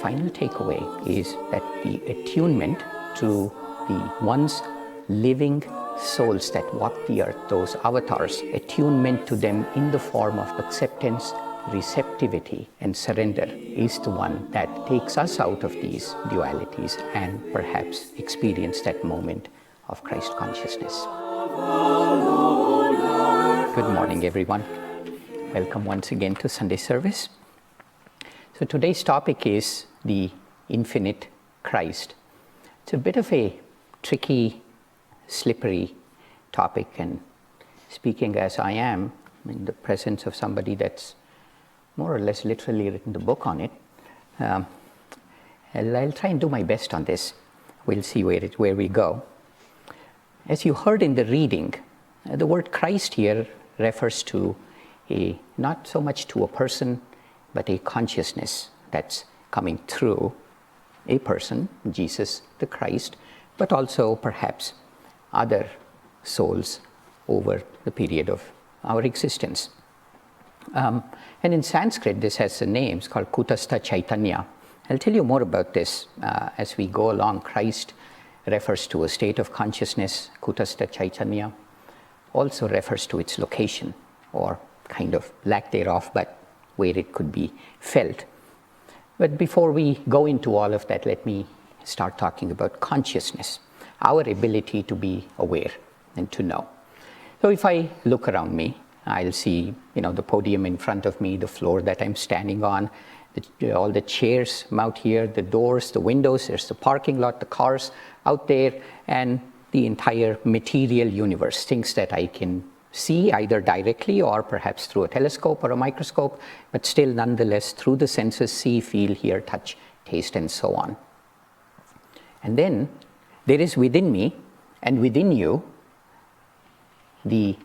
final takeaway is that the attunement to the one's living souls that walk the earth, those avatars, attunement to them in the form of acceptance, receptivity, and surrender is the one that takes us out of these dualities and perhaps experience that moment of Christ consciousness. Good morning, everyone. Welcome once again to Sunday service. So today's topic is the infinite Christ. It's a bit of a tricky, slippery topic, and speaking as I am in the presence of somebody that's more or less literally written the book on it, I'll try and do my best on this. We'll see where we go. As you heard in the reading, the word Christ here refers to not so much to a person, but a consciousness that's coming through a person, Jesus the Christ, but also perhaps other souls over the period of our existence. And in Sanskrit, this has a name. It's called Kutastha Chaitanya. I'll tell you more about this as we go along. Christ refers to a state of consciousness. Kutastha Chaitanya also refers to its location, or kind of lack thereof, but where it could be felt. But before we go into all of that, let me start talking about consciousness, our ability to be aware and to know. So if I look around me, I'll see, the podium in front of me, the floor that I'm standing on, all the chairs out here, the doors, the windows, there's the parking lot, the cars out there, and the entire material universe, things that I can see either directly or perhaps through a telescope or a microscope, but still nonetheless through the senses, see, feel, hear, touch, taste, and so on. And then there is within me and within you the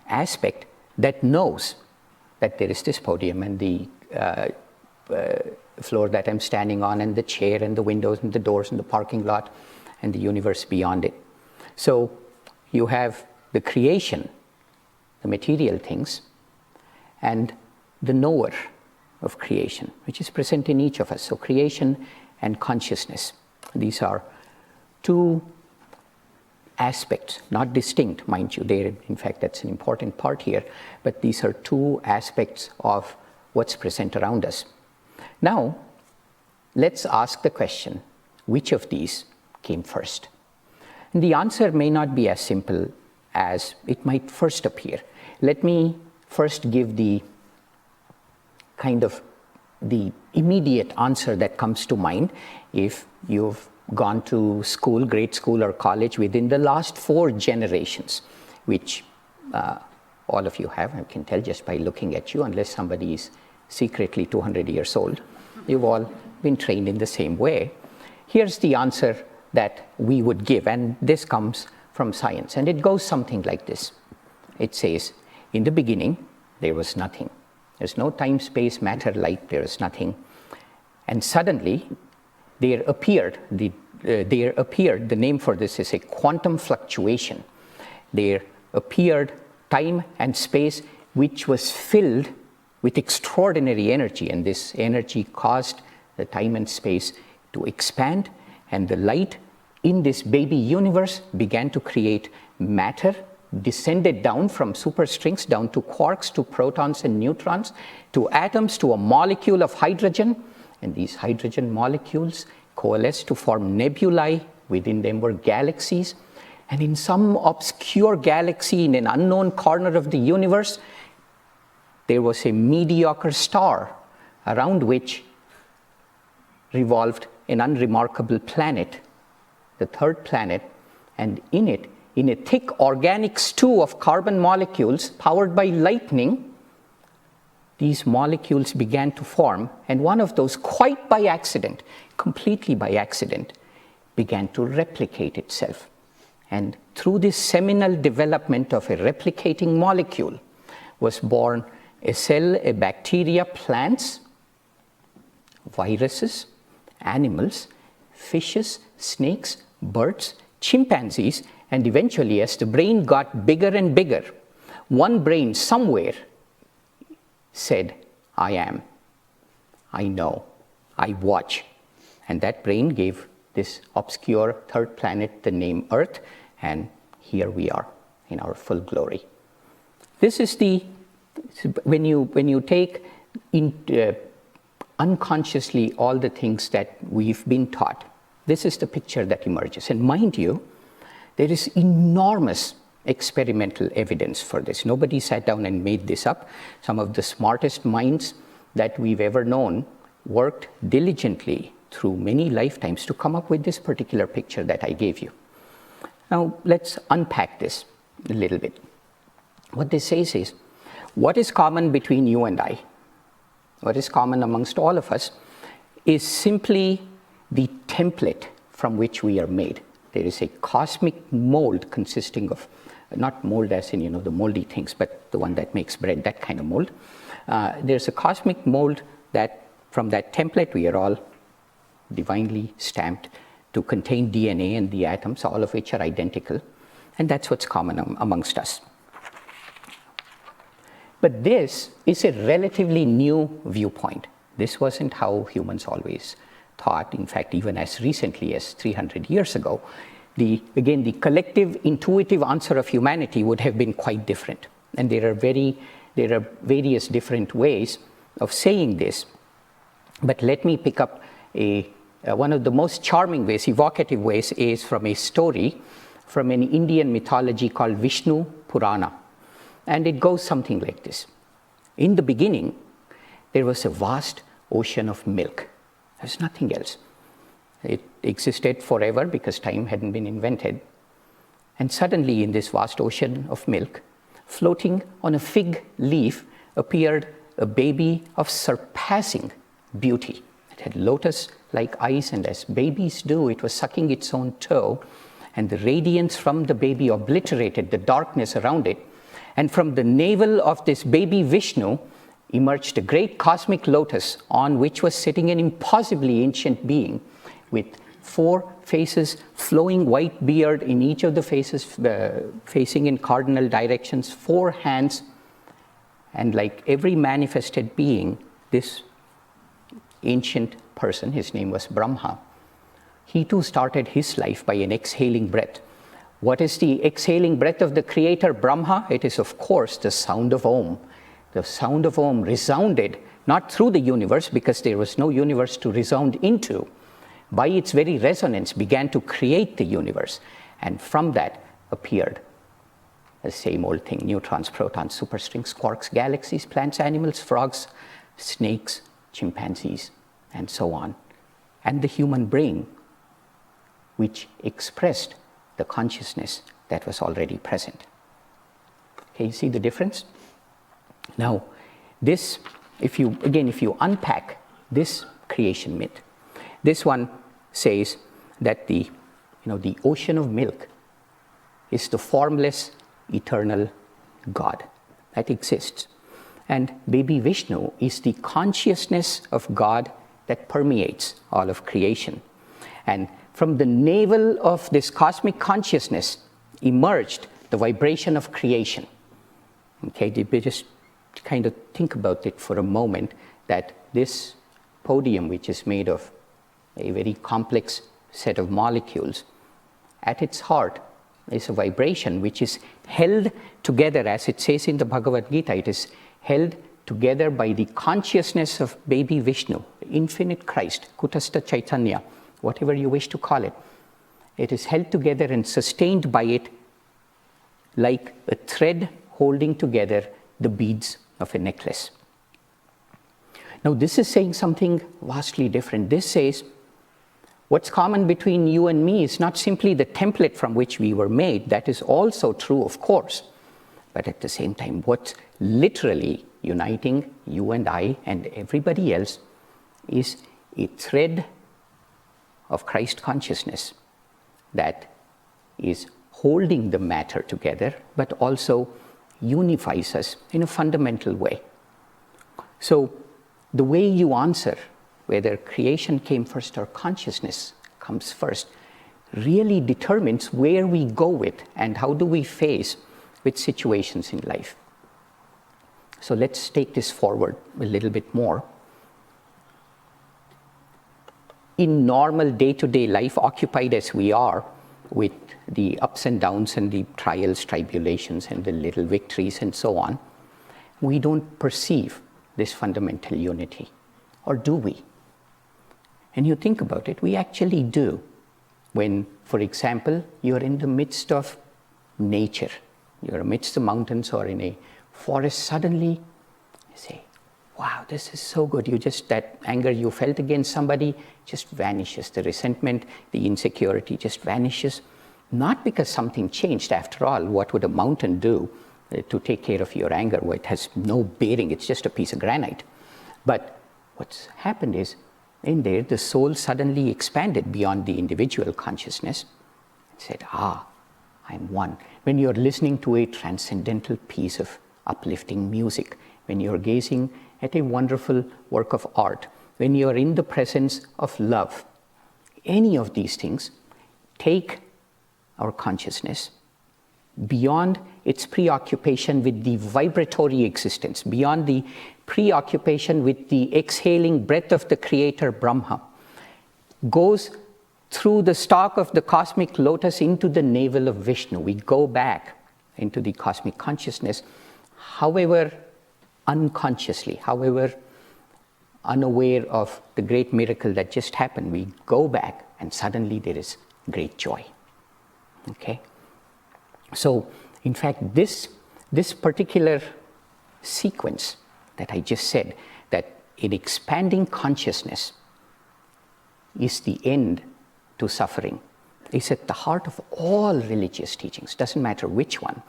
aspect that knows that there is this podium and the floor that I'm standing on, and the chair and the windows and the doors and the parking lot and the universe beyond it. So you have the creation, the material things, and the knower of creation, which is present in each of us. So creation and consciousness. These are two aspects, not distinct, mind you. In fact, that's an important part here, but these are two aspects of what's present around us. Now, let's ask the question, which of these came first? And the answer may not be as simple as it might first appear. Let me first give the immediate answer that comes to mind. If you've gone to school, grade school or college within the last 4 generations, which all of you have, I can tell just by looking at you, unless somebody is secretly 200 years old, you've all been trained in the same way. Here's the answer that we would give, and this comes from science, and it goes something like this. It says, in the beginning, there was nothing. There's no time, space, matter, light, there is nothing. And suddenly, there appeared, the name for this is a quantum fluctuation. There appeared time and space which was filled with extraordinary energy, and this energy caused the time and space to expand, and the light in this baby universe began to create matter, descended down from superstrings down to quarks, to protons and neutrons, to atoms, to a molecule of hydrogen, and these hydrogen molecules coalesced to form nebulae. Within them were galaxies, and in some obscure galaxy in an unknown corner of the universe, there was a mediocre star around which revolved an unremarkable planet, the third planet, and in it, in a thick organic stew of carbon molecules powered by lightning, these molecules began to form, and one of those, quite by accident, completely by accident, began to replicate itself. And through this seminal development of a replicating molecule was born a cell, a bacteria, plants, viruses, animals, fishes, snakes, birds, chimpanzees, and eventually, as the brain got bigger and bigger, one brain somewhere said, I am, I know, I watch, And that brain gave this obscure third planet the name Earth, and here we are in our full glory. This is when you take unconsciously all the things that we've been taught, this is the picture that emerges. And mind you, there is enormous experimental evidence for this. Nobody sat down and made this up. Some of the smartest minds that we've ever known worked diligently through many lifetimes to come up with this particular picture that I gave you. Now, let's unpack this a little bit. What this says is, what is common between you and I, what is common amongst all of us, is simply the template from which we are made. There is a cosmic mold consisting of, not mold as in, the moldy things, but the one that makes bread, that kind of mold. There's a cosmic mold that from that template we are all divinely stamped to contain DNA and the atoms, all of which are identical. And that's what's common amongst us. But this is a relatively new viewpoint. This wasn't how humans always thought. In fact, even as recently as 300 years ago, the collective intuitive answer of humanity would have been quite different. And there are various different ways of saying this. But let me pick up one of the most charming ways, evocative ways, is from a story from an Indian mythology called Vishnu Purana. And it goes something like this. In the beginning, there was a vast ocean of milk. There's nothing else. It existed forever because time hadn't been invented. And suddenly in this vast ocean of milk, floating on a fig leaf, appeared a baby of surpassing beauty. It had lotus-like eyes, and as babies do, it was sucking its own toe, and the radiance from the baby obliterated the darkness around it. And from the navel of this baby Vishnu emerged a great cosmic lotus on which was sitting an impossibly ancient being with 4 faces, flowing white beard in each of the faces, facing in cardinal directions, 4 hands, and like every manifested being, this ancient person, his name was Brahma, he too started his life by an exhaling breath. What is the exhaling breath of the creator Brahma? It is, of course, the sound of Om. The sound of Om resounded, not through the universe, because there was no universe to resound into. By its very resonance, began to create the universe. And from that appeared the same old thing: neutrons, protons, superstrings, quarks, galaxies, plants, animals, frogs, snakes, chimpanzees, and so on. And the human brain, which expressed the consciousness that was already present. Okay, you see the difference? Now, this, if you unpack this creation myth, this one says that the ocean of milk is the formless, eternal God that exists. And baby Vishnu is the consciousness of God that permeates all of creation. And from the navel of this cosmic consciousness emerged the vibration of creation. Okay, just kind of think about it for a moment, that this podium, which is made of a very complex set of molecules, at its heart is a vibration which is held together, as it says in the Bhagavad Gita, it is held together by the consciousness of baby Vishnu, infinite Christ, Kutastha Chaitanya, whatever you wish to call it. It is held together and sustained by it like a thread holding together the beads of a necklace. Now, this is saying something vastly different. This says, what's common between you and me is not simply the template from which we were made. That is also true, of course. But at the same time, what's literally uniting you and I and everybody else is a thread of Christ consciousness that is holding the matter together, but also unifies us in a fundamental way. So the way you answer whether creation came first or consciousness comes first really determines where we go with and how do we face with situations in life. So let's take this forward a little bit more. in normal day-to-day life, occupied as we are with the ups and downs and the trials, tribulations, and the little victories and so on, we don't perceive this fundamental unity. Or do we? And you think about it, we actually do. When, for example, you're in the midst of nature, you're amidst the mountains or in a forest, suddenly you say, wow, this is so good. That anger you felt against somebody just vanishes. The resentment, the insecurity just vanishes. Not because something changed. After all, what would a mountain do to take care of your anger? Well, it has no bearing. It's just a piece of granite. But what's happened is, in there, the soul suddenly expanded beyond the individual consciousness and said, I'm one. When you're listening to a transcendental piece of uplifting music, when you're gazing at a wonderful work of art, when you're in the presence of love, any of these things take our consciousness beyond its preoccupation with the vibratory existence, beyond the preoccupation with the exhaling breath of the Creator Brahma, goes through the stalk of the cosmic lotus into the navel of Vishnu. We go back into the cosmic consciousness, however unconsciously, however unaware of the great miracle that just happened. We go back and suddenly there is great joy. Okay? So, in fact, this particular sequence that I just said, that in expanding consciousness is the end to suffering, is at the heart of all religious teachings. Doesn't matter which one.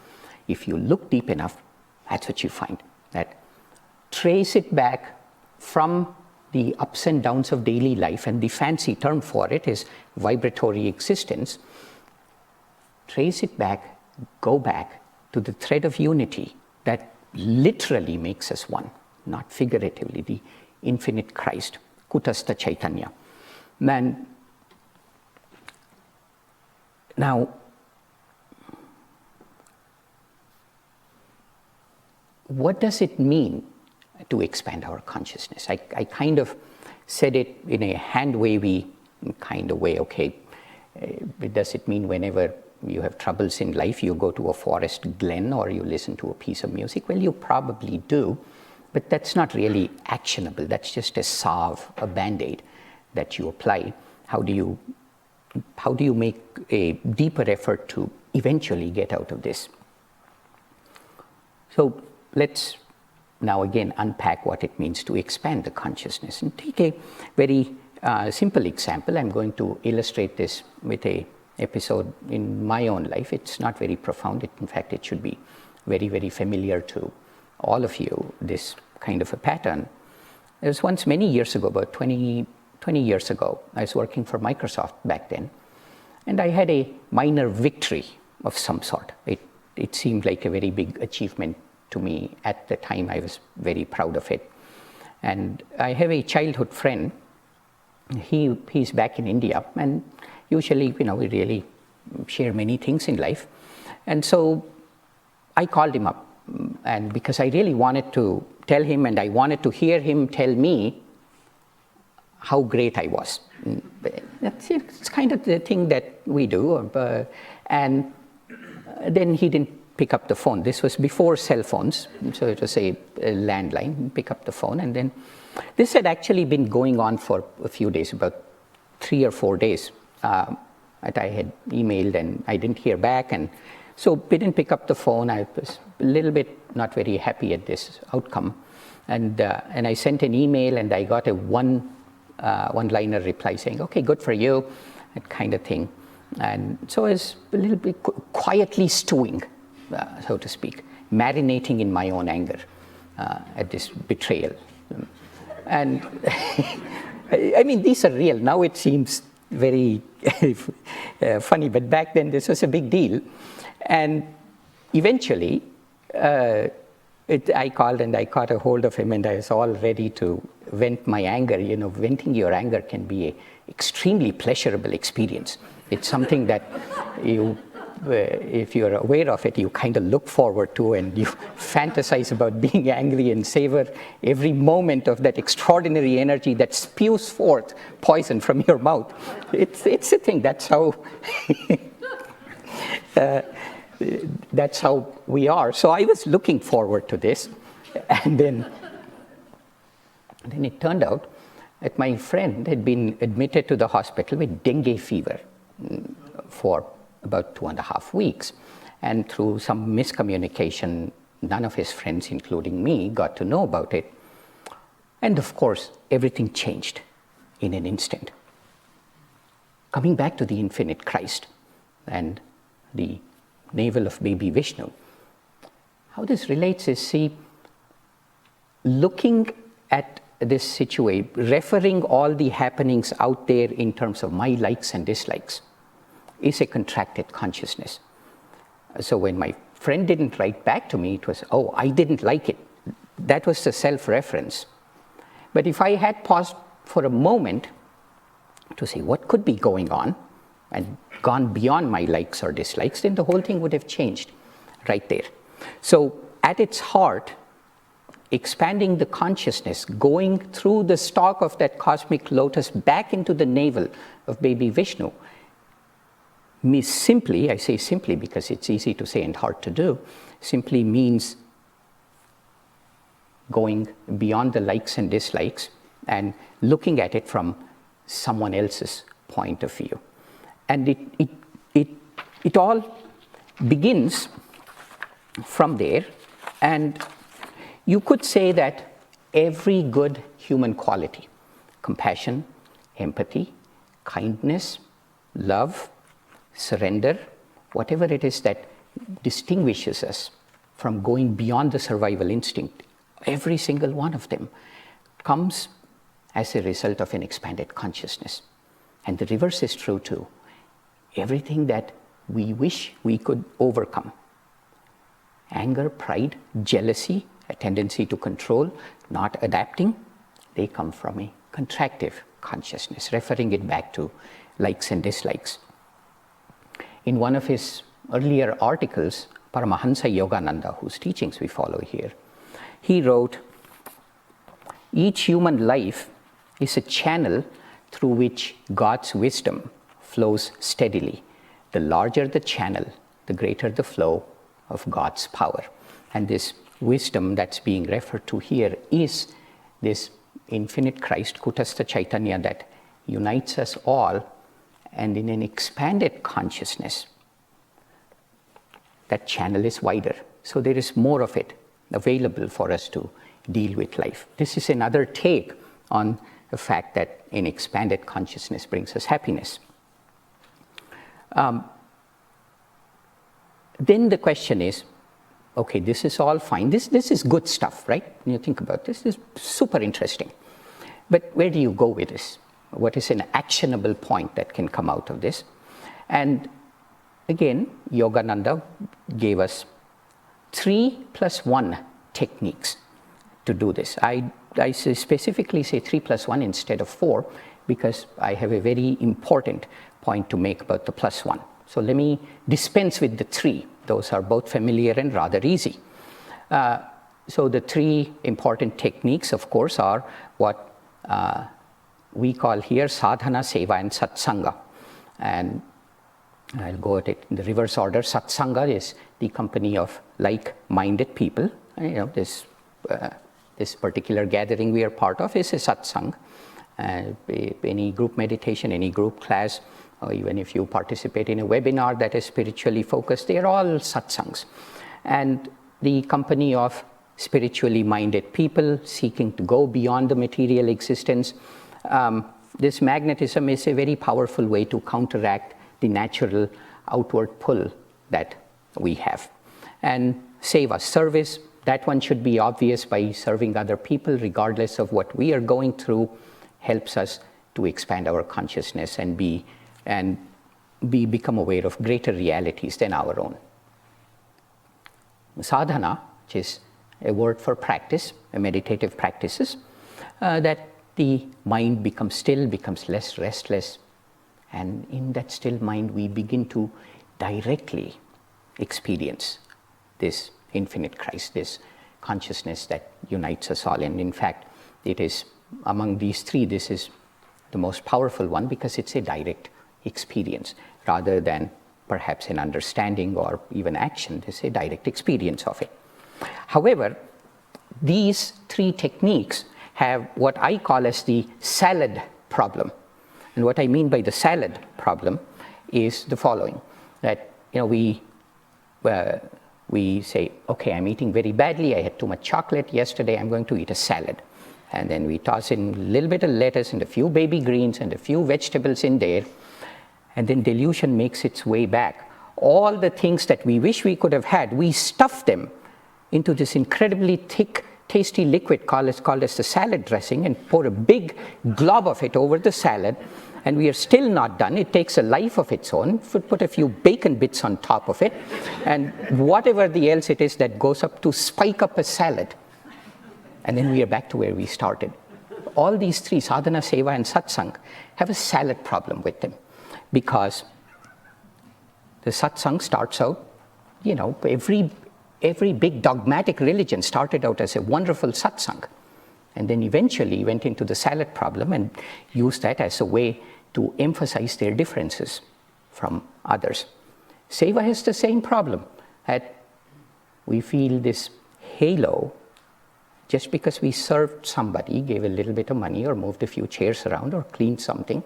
If you look deep enough, that's what you find. That trace it back from the ups and downs of daily life, and the fancy term for it is vibratory existence. Trace it back, go back to the thread of unity that literally makes us one, not figuratively, the infinite Christ, Kutastha Chaitanya. Man, now, what does it mean to expand our consciousness? I kind of said it in a hand-wavy kind of way, okay. Does it mean whenever you have troubles in life, you go to a forest glen or you listen to a piece of music? Well, you probably do, but that's not really actionable. That's just a salve, a band-aid that you apply. How do you make a deeper effort to eventually get out of this? So let's now again unpack what it means to expand the consciousness and take a very simple example. I'm going to illustrate this with a episode in my own life. It's not very profound. In fact, it should be very, very familiar to all of you, this kind of a pattern. There was once many years ago, about 20 years ago, I was working for Microsoft back then, and I had a minor victory of some sort. It seemed like a very big achievement to me at the time. I was very proud of it. And I have a childhood friend. He's back in India, and usually, we really share many things in life. And so I called him up, and because I really wanted to tell him, and I wanted to hear him tell me how great I was. It's kind of the thing that we do. And then he didn't pick up the phone. This was before cell phones, so it was a landline. Pick up the phone, and then this had actually been going on for a few days, about 3 or 4 days. That I had emailed and I didn't hear back, and so he didn't pick up the phone. I was a little bit not very happy at this outcome, and I sent an email and I got a one-liner reply saying, "Okay, good for you," that kind of thing. And so I was a little bit quietly stewing, so to speak, marinating in my own anger at this betrayal. And I mean, these are real. Now it seems very funny, but back then this was a big deal. And eventually, I called and I caught a hold of him, and I was all ready to vent my anger. Venting your anger can be an extremely pleasurable experience. It's something that you if you're aware of it, you kind of look forward to and you fantasize about being angry and savor every moment of that extraordinary energy that spews forth poison from your mouth. It's a thing. That's how that's how we are. So I was looking forward to this, and then it turned out that my friend had been admitted to the hospital with dengue fever for about 2.5 weeks. And through some miscommunication, none of his friends, including me, got to know about it. And of course, everything changed in an instant. Coming back to the infinite Christ and the navel of baby Vishnu, how this relates is, see, looking at this situation, referring all the happenings out there in terms of my likes and dislikes, is a contracted consciousness. So when my friend didn't write back to me, it was, oh, I didn't like it. That was the self-reference. But if I had paused for a moment to say what could be going on and gone beyond my likes or dislikes, then the whole thing would have changed right there. So at its heart, expanding the consciousness, going through the stalk of that cosmic lotus back into the navel of baby Vishnu, simply, I say simply because it's easy to say and hard to do, simply means going beyond the likes and dislikes and looking at it from someone else's point of view. And it all begins from there. And you could say that every good human quality, compassion, empathy, kindness, love, surrender, whatever it is that distinguishes us from going beyond the survival instinct, every single one of them comes as a result of an expanded consciousness. And the reverse is true too. Everything that we wish we could overcome, anger, pride, jealousy, a tendency to control, not adapting, they come from a contractive consciousness, referring it back to likes and dislikes. In one of his earlier articles, Paramahansa Yogananda, whose teachings we follow here, he wrote, each human life is a channel through which God's wisdom flows steadily. The larger the channel, the greater the flow of God's power. And this wisdom that's being referred to here is this infinite Christ, Kutastha Chaitanya, that unites us all, and in an expanded consciousness, that channel is wider. So there is more of it available for us to deal with life. This is another take on the fact that an expanded consciousness brings us happiness. Then the question is, okay, this is all fine. This is good stuff, right? When you think about this is super interesting. But where do you go with this? What is an actionable point that can come out of this? And again, Yogananda gave us 3+1 techniques to do this. I specifically say 3+1 instead of 4 because I have a very important point to make about the +1. So let me dispense with the 3. Those are both familiar and rather easy. So the 3 important techniques, of course, are what we call here sadhana, seva, and satsanga. And I'll go at it in the reverse order. Satsanga is the company of like-minded people. You know, this particular gathering we are part of is a satsang. Any group meditation, any group class, or even if you participate in a webinar that is spiritually focused, they are all satsangs. And the company of spiritually minded people seeking to go beyond the material existence. This magnetism is a very powerful way to counteract the natural outward pull that we have. And seva, service, that one should be obvious. By serving other people, regardless of what we are going through, helps us to expand our consciousness and become aware of greater realities than our own. Sadhana, which is a word for practice, a meditative practices, that the mind becomes still, becomes less restless, and in that still mind we begin to directly experience this infinite Christ, this consciousness that unites us all. And in fact, it is among these three, this is the most powerful one because it's a direct experience rather than perhaps an understanding or even action. There's a direct experience of it. However, these three techniques have what I call as the salad problem. And what I mean by the salad problem is the following, that we say, okay, I'm eating very badly, I had too much chocolate yesterday, I'm going to eat a salad. And then we toss in a little bit of lettuce and a few baby greens and a few vegetables in there, and then delusion makes its way back. All the things that we wish we could have had, we stuff them into this incredibly thick, tasty liquid called as the salad dressing, and pour a big glob of it over the salad, and we are still not done. It takes a life of its own. Put a few bacon bits on top of it, and whatever else it is that goes up to spike up a salad. And then we are back to where we started. All these three, sadhana, seva, and satsang, have a salad problem with them. Because the satsang starts out, every big dogmatic religion started out as a wonderful satsang. And then eventually went into the salad problem and used that as a way to emphasize their differences from others. Seva has the same problem, that we feel this halo just because we served somebody, gave a little bit of money or moved a few chairs around or cleaned something,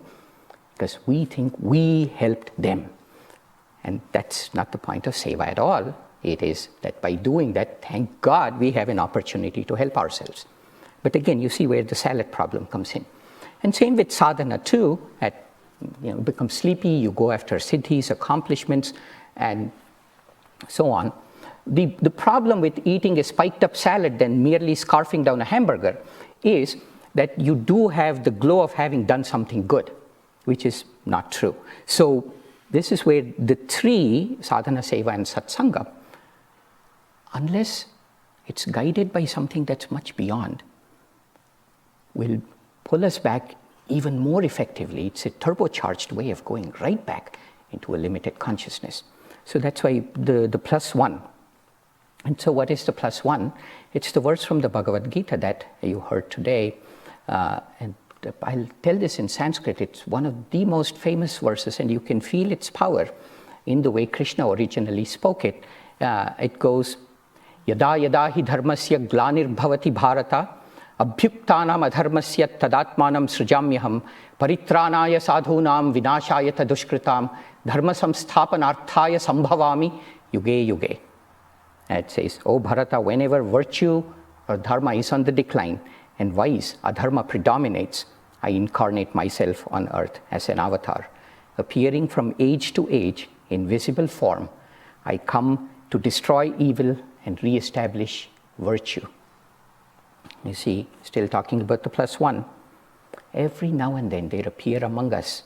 because we think we helped them. And that's not the point of seva at all. It is that by doing that, thank God, we have an opportunity to help ourselves. But again, you see where the salad problem comes in. And same with sadhana too, become sleepy, you go after siddhis, accomplishments, and so on. The problem with eating a spiked up salad than merely scarfing down a hamburger is that you do have the glow of having done something good, which is not true. So this is where the three, sadhana, seva, and satsanga, unless it's guided by something that's much beyond, will pull us back even more effectively. It's a turbocharged way of going right back into a limited consciousness. So that's why the plus one. And so what is the plus one? It's the verse from the Bhagavad Gita that you heard today. And I'll tell this in Sanskrit. It's one of the most famous verses, and you can feel its power in the way Krishna originally spoke it. It goes, Yada yada hi dharmasya glanir bhavati bharata abhyuktanam adharmasya tadatmanam srijamyaham paritranaya sadhunam vinashaya tadushkritam dharma samsthapanarthaya sambhavami yuge yuge. It says, O Bharata, whenever virtue or dharma is on the decline and vice, adharma predominates, I incarnate myself on earth as an avatar. Appearing from age to age in visible form, I come to destroy evil and re-establish virtue. You see, still talking about the plus one. Every now and then there appear among us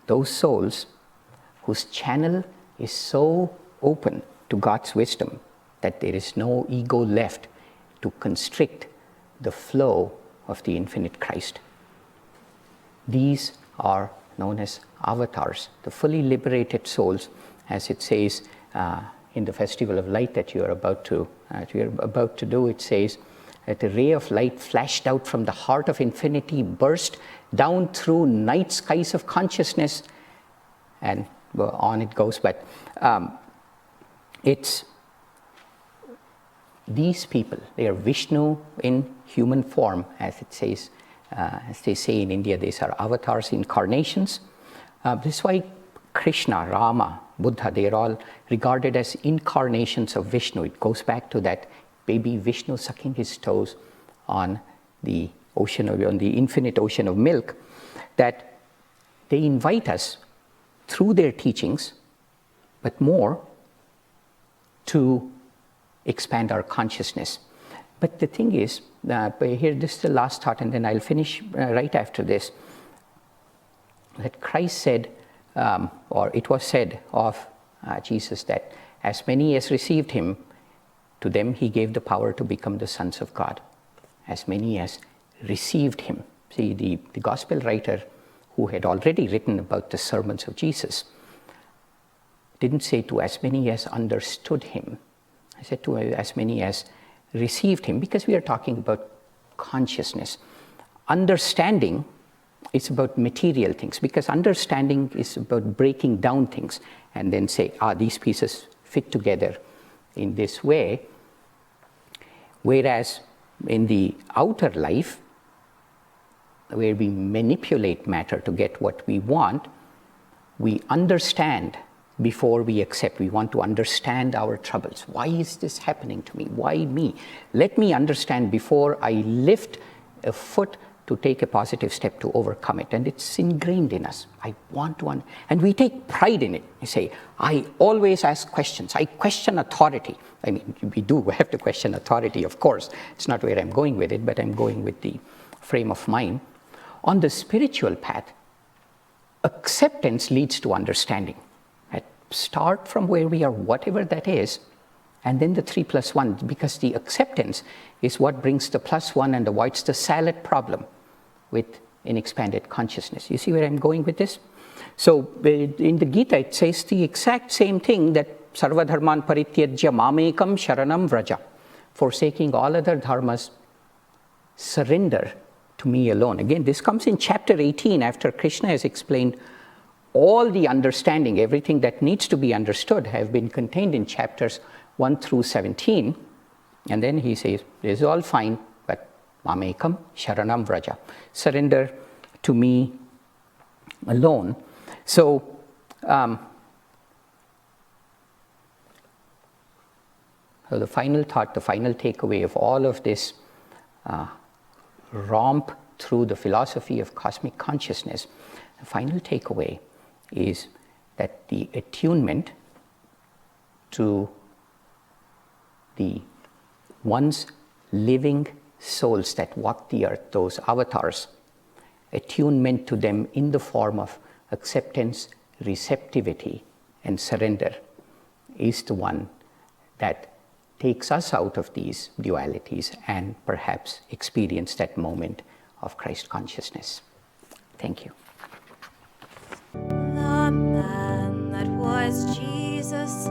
those souls whose channel is so open to God's wisdom that there is no ego left to constrict the flow of the infinite Christ. These are known as avatars, the fully liberated souls, as it says in the Festival of Light that you are about to do. It says that a ray of light flashed out from the heart of infinity, burst down through night skies of consciousness, and on it goes. But it's these people, they are Vishnu in human form, as it says, as they say in India, these are avatars, incarnations. This is why Krishna, Rama, Buddha, they are all regarded as incarnations of Vishnu. It goes back to that baby Vishnu sucking his toes on the infinite ocean of milk, that they invite us through their teachings, but more to expand our consciousness. But the thing is, here, this is the last thought, and then I'll finish right after this, that Christ said, or it was said of Jesus, that as many as received him, to them he gave the power to become the sons of God. As many as received him. See, the gospel writer who had already written about the sermons of Jesus didn't say to as many as understood him. I said to as many as received him, because we are talking about consciousness. Understanding is about material things, because understanding is about breaking down things and then say, these pieces fit together in this way. Whereas in the outer life, where we manipulate matter to get what we want, we understand before we accept. We want to understand our troubles. Why is this happening to me? Why me? Let me understand before I lift a foot to take a positive step to overcome it. And it's ingrained in us. I want to, and we take pride in it. We say, I always ask questions. I question authority. I mean, we do have to question authority, of course. It's not where I'm going with it, but I'm going with the frame of mind. On the spiritual path, acceptance leads to understanding. Start from where we are, whatever that is, and then the 3 + 1, because the acceptance is what brings the +1 and avoids the salad problem with an expanded consciousness. You see where I'm going with this? So in the Gita, it says the exact same thing, that sarva dharman parityajya mamekam sharanam vraja. Forsaking all other dharmas, surrender to me alone. Again, this comes in chapter 18, after Krishna has explained all the understanding, everything that needs to be understood have been contained in chapters 1 through 17. And then he says, this is all fine, but mamekam sharanam vraja. Surrender to me alone. So, so the final thought, the final takeaway of all of this romp through the philosophy of cosmic consciousness, the final takeaway is that the attunement to the one's living souls that walk the earth, those avatars, attunement to them in the form of acceptance, receptivity, and surrender is the one that takes us out of these dualities and perhaps experience that moment of Christ consciousness. Thank you. The man that was Jesus